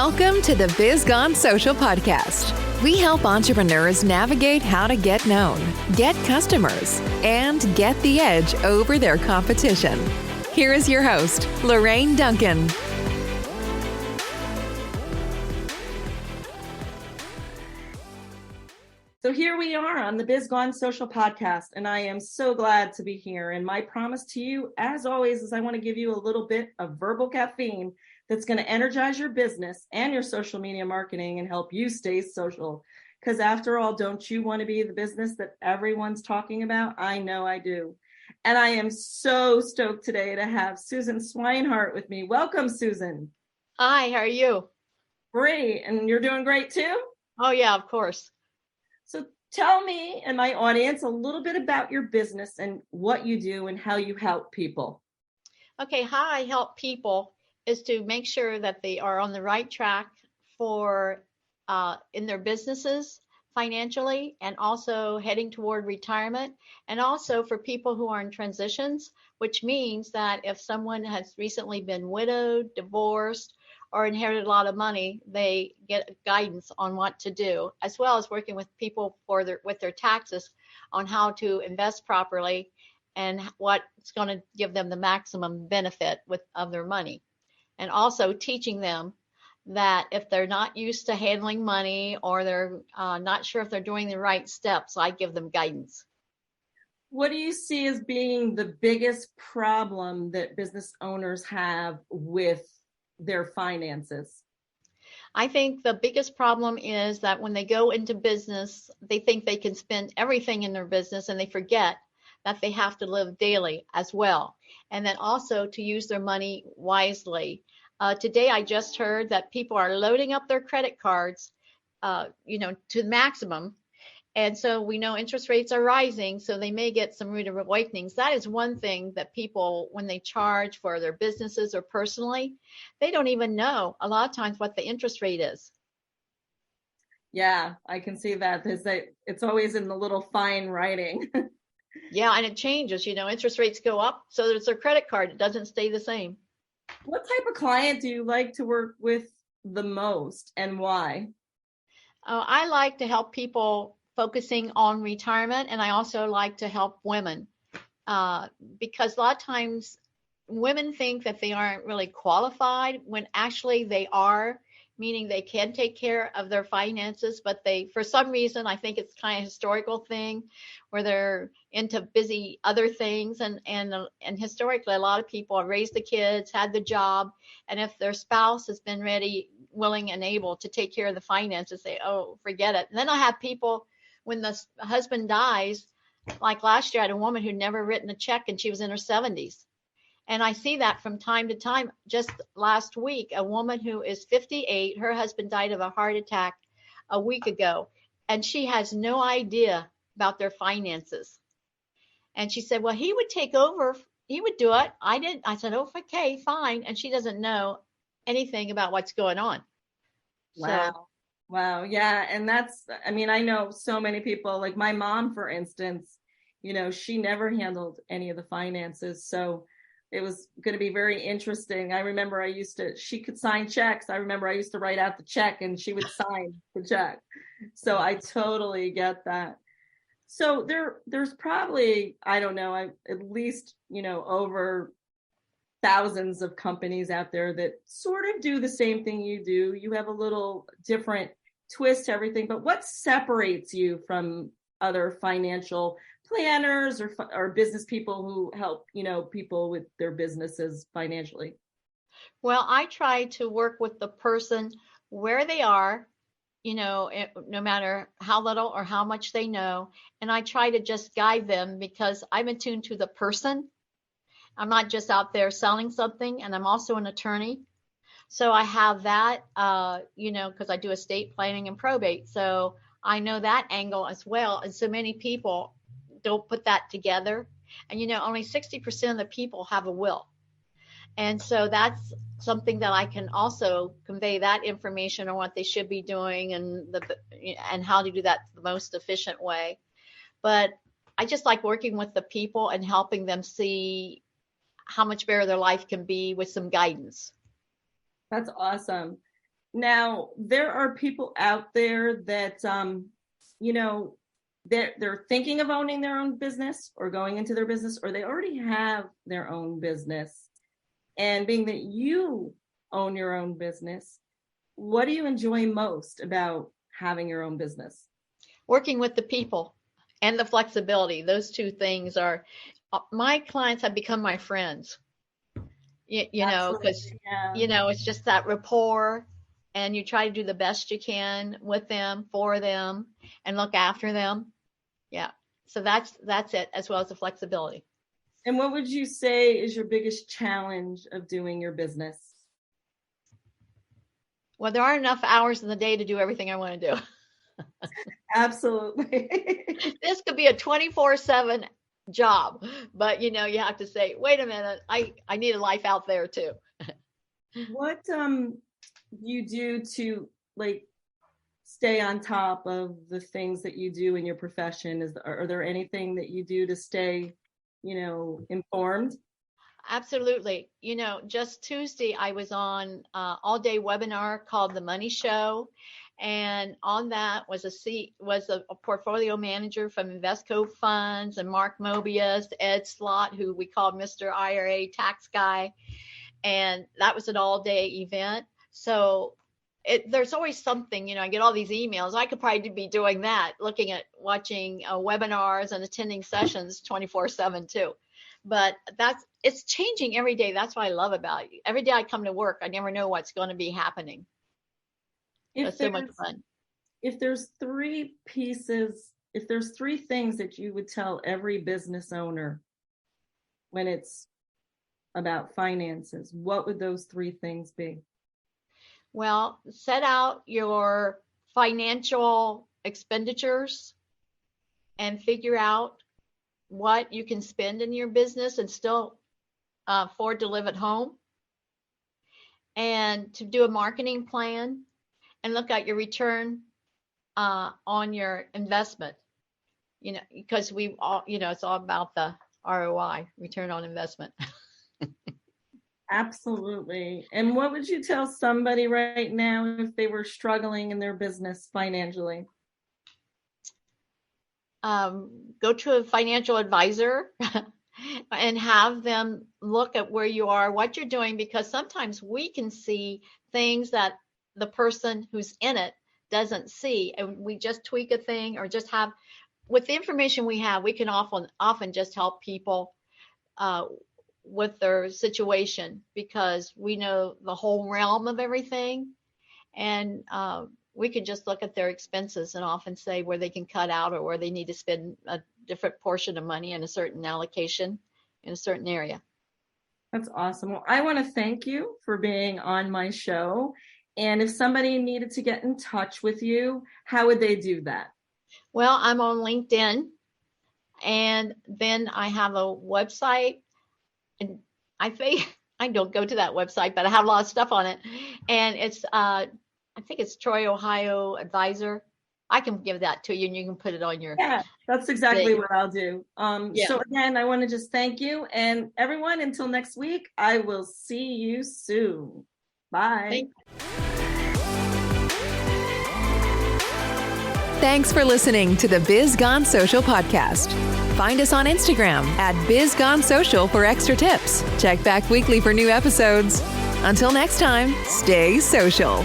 Welcome to the Biz Gone Social podcast. We help entrepreneurs navigate how to get known, get customers, and get the edge over their competition. Here is your host, Lorraine Duncan. So here we are on the Biz Gone Social podcast, and I am so glad to be here. And my promise to you, as always, is I want to give you a little bit of verbal caffeine that's going to energize your business and your social media marketing and help you stay social. Because after all, don't you want to be the business that everyone's talking about? I know I do. And I am so stoked today to have Susan Swinehart with me. Welcome, Susan. Hi, how are you? Great. And you're doing great too? Oh, yeah, of course. So tell me and my audience a little bit about your business and what you do and how you help people. Okay, how I help people is to make sure that they are on the right track for in their businesses financially, and also heading toward retirement, and also for people who are in transitions, which means that if someone has recently been widowed, divorced, or inherited a lot of money, they get guidance on what to do, as well as working with people with their taxes on how to invest properly and what's going to give them the maximum benefit of their money. And also teaching them that if they're not used to handling money, or they're not sure if they're doing the right steps, I give them guidance. What do you see as being the biggest problem that business owners have with their finances? I think the biggest problem is that when they go into business, they think they can spend everything in their business, and they forget that they have to live daily as well. And then also to use their money wisely. Today, I just heard that people are loading up their credit cards, to the maximum. And so we know interest rates are rising, so they may get some rude awakenings. That is one thing that people, when they charge for their businesses or personally, they don't even know a lot of times what the interest rate is. Yeah, I can see that. It's always in the little fine writing. Yeah, and it changes. Interest rates go up, so it's their credit card. It doesn't stay the same. What type of client do you like to work with the most, and why? I like to help people focusing on retirement, and I also like to help women because a lot of times women think that they aren't really qualified when actually they are, meaning they can take care of their finances, but they, for some reason, I think it's kind of a historical thing where they're into busy other things, and historically a lot of people have raised the kids, had the job, and if their spouse has been ready, willing, and able to take care of the finances, they, oh, forget it. And then I have people, when the husband dies, like last year I had a woman who'd never written a check, and she was in her 70s. And I see that from time to time. Just last week, a woman who is 58, her husband died of a heart attack a week ago, and she has no idea about their finances. And she said, well, he would take over. He would do it. I didn't. I said, oh, okay, fine. And she doesn't know anything about what's going on. Wow. So, Wow. Yeah. And I know so many people, like my mom, for instance, she never handled any of the finances. So it was going to be very interesting. I remember she could sign checks. I remember I used to write out the check and she would sign the check. So I totally get that. So there's probably, I don't know, at least, over thousands of companies out there that sort of do the same thing you do. You have a little different twist to everything, but what separates you from other financial planners or business people who help, people with their businesses financially? well, I try to work with the person where they are, no matter how little or how much they know. And I try to just guide them because I'm attuned to the person. I'm not just out there selling something, and I'm also an attorney. So I have that, because I do estate planning and probate. So I know that angle as well. And so many people don't put that together. And, only 60% of the people have a will. And so that's something that I can also convey that information on what they should be doing and how to do that the most efficient way. But I just like working with the people and helping them see how much better their life can be with some guidance. That's awesome. Now, there are people out there that, you know, they're thinking of owning their own business or going into their business, or they already have their own business. And being that you own your own business, what do you enjoy most about having your own business? Working with the people and the flexibility. Those two things are, my clients have become my friends. You know, because, you know, it's just that rapport, and you try to do the best you can with them, for them, and look after them. Yeah. So that's it, as well as the flexibility. And what would you say is your biggest challenge of doing your business? Well, there aren't enough hours in the day to do everything I want to do. Absolutely. This could be a 24/7 job, but you know, you have to say, wait a minute, I need a life out there too. What you do to like stay on top of the things that you do in your profession? Are there anything that you do to stay, you know, informed? Absolutely. You know, just Tuesday I was on all-day webinar called The Money Show, and on that was a portfolio manager from Investco Funds, and Mark Mobius, Ed Slott, who we called Mr. IRA tax guy, and that was an all-day event. So there's always something, you know, I get all these emails. I could probably be doing that, watching webinars and attending sessions 24/7 too. But it's changing every day. That's what I love about it. Every day I come to work, I never know what's going to be happening. It's so much fun. If there's three things that you would tell every business owner when it's about finances, what would those three things be? Well, set out your financial expenditures and figure out what you can spend in your business and still afford to live at home, and to do a marketing plan and look at your return on your investment, you know, because we all, you know, it's all about the ROI, return on investment. Absolutely. And what would you tell somebody right now if they were struggling in their business financially? Go to a financial advisor and have them look at where you are, what you're doing, because sometimes we can see things that the person who's in it doesn't see. And we just tweak a thing, or just have, with the information we have, we can often just help people with their situation, because we know the whole realm of everything. And we can just look at their expenses and often say where they can cut out, or where they need to spend a different portion of money in a certain allocation in a certain area. That's awesome. Well, I want to thank you for being on my show. And if somebody needed to get in touch with you, how would they do that? Well, I'm on LinkedIn, and then I have a website, and I don't go to that website, but I have a lot of stuff on it. And it's, I think it's Troy, Ohio Advisor. I can give that to you, and you can put it on your. Yeah, that's exactly what I'll do. Yeah. So again, I want to just thank you, and everyone, until next week, I will see you soon. Bye. Thanks for listening to the Biz Gone Social podcast. Find us on Instagram at Biz Gone Social for extra tips. Check back weekly for new episodes. Until next time, stay social.